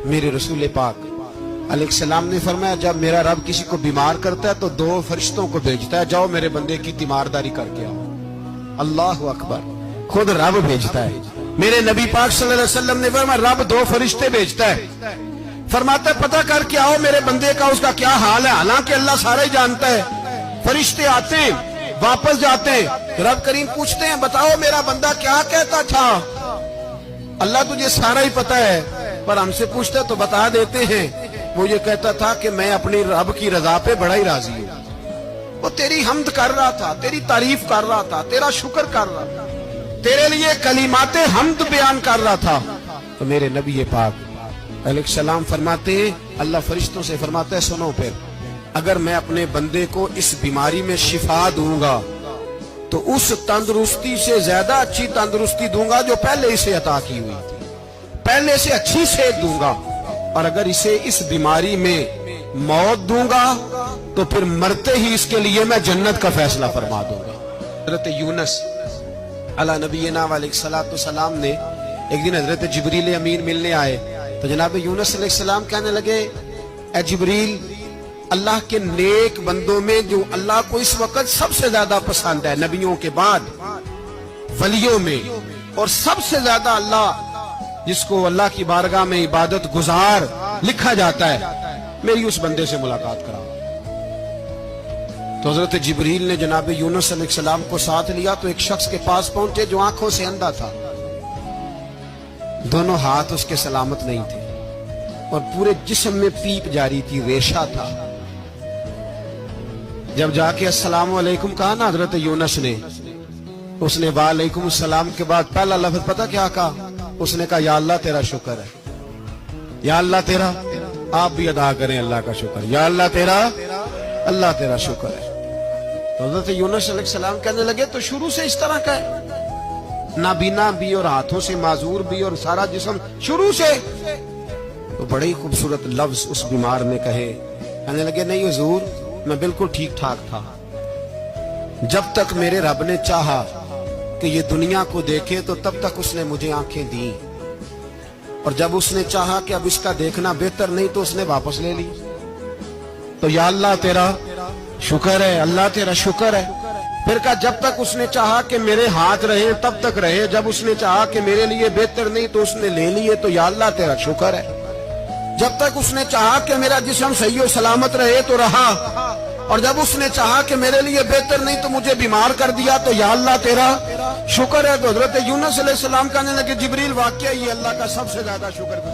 میرے رسول پاک علیہ السلام نے فرمایا جب میرا رب کسی کو بیمار کرتا ہے تو 2 فرشتوں کو بھیجتا ہے، جاؤ میرے بندے کی تیمارداری کر کے آؤ۔ اللہ اکبر، خود رب بھیجتا ہے۔ میرے نبی پاک صلی اللہ علیہ وسلم نے فرمایا رب 2 فرشتے بھیجتا ہے، فرماتا ہے پتہ کر کے آؤ میرے بندے کا اس کا کیا حال ہے، حالانکہ اللہ سارا ہی جانتا ہے۔ فرشتے آتے ہیں، واپس جاتے ہیں، رب کریم پوچھتے ہیں بتاؤ میرا بندہ کیا کہتا تھا؟ اللہ تجھے سارا ہی پتہ ہے، پر ہم سے پوچھتے تو بتا دیتے ہیں۔ وہ یہ کہتا تھا کہ میں اپنی رب کی رضا پہ بڑا ہی راضی ہوں، وہ تیری حمد کر رہا تھا، تیری تعریف کر رہا تھا، تیرا شکر کر رہا تھا، تیرے لیے کلمات حمد بیان کر رہا تھا۔ تو میرے نبی پاک علیہ السلام فرماتے ہیں، اللہ فرشتوں سے فرماتا ہے سنو پھر، اگر میں اپنے بندے کو اس بیماری میں شفا دوں گا تو اس تندرستی سے زیادہ اچھی تندرستی دوں گا جو پہلے اسے عطا کی ہوئی تھی، پہلے سے اچھی صحت دوں گا، اور اگر اسے اس بیماری میں موت دوں گا تو پھر مرتے ہی اس کے لیے میں جنت کا فیصلہ فرما دوں گا۔ حضرت یونس علی نبینا علیہ الصلوۃ والسلام نے ایک دن حضرت جبریل امین ملنے آئے تو جناب یونس علیہ السلام کہنے لگے اے جبریل، اللہ کے نیک بندوں میں جو اللہ کو اس وقت سب سے زیادہ پسند ہے نبیوں کے بعد ولیوں میں، اور سب سے زیادہ اللہ جس کو اللہ کی بارگاہ میں عبادت گزار لکھا جاتا ہے، میری اس بندے سے ملاقات کراؤ۔ تو حضرت جبریل نے جناب یونس علیہ السلام کو ساتھ لیا تو ایک شخص کے پاس پہنچے جو آنکھوں سے اندھا تھا، دونوں ہاتھ اس کے سلامت نہیں تھے اور پورے جسم میں پیپ جاری تھی، ریشہ تھا۔ جب جا کے السلام علیکم کہا نا حضرت یونس نے، اس نے وعلیکم السلام کے بعد پہلا لفظ پتہ کیا کہا؟ اس نے کہا یا اللہ تیرا شکر ہے، یا اللہ تیرا، آپ بھی ادا کریں اللہ کا شکر، یا اللہ تیرا، اللہ تیرا شکر ہے۔ تو حضرت یونس علیہ السلام کہنے لگے تو شروع سے اس طرح کا ہے، نابینا بھی اور ہاتھوں سے معذور بھی اور سارا جسم شروع سے؟ تو بڑے ہی خوبصورت لفظ اس بیمار نے کہے، کہنے لگے نہیں حضور میں بالکل ٹھیک ٹھاک تھا، جب تک میرے رب نے چاہا کہ یہ دنیا کو دیکھے تو تب تک اس نے مجھے آنکھیں دی، اور جب اس نے چاہا کہ اب اس کا دیکھنا بہتر نہیں تو اس نے واپس لے لی۔ تو یا اللہ تیرا شکر ہے، اللہ تیرا شکر ہے۔ پھر کہا جب تک اس نے چاہا کہ میرے ہاتھ رہے تب تک رہے، جب اس نے چاہا کہ میرے لیے بہتر نہیں تو اس نے لے لیے، تو یا اللہ تیرا شکر ہے۔ جب تک اس نے چاہا کہ میرا جسم صحیح و سلامت رہے تو رہا، اور جب اس نے چاہا کہ میرے لیے بہتر نہیں تو مجھے بیمار کر دیا، تو یا اللہ تیرا شکر ہے۔ تو حضرت یونس علیہ السلام کہنے لگے جبریل واقعی یہ اللہ کا سب سے زیادہ شکر گزار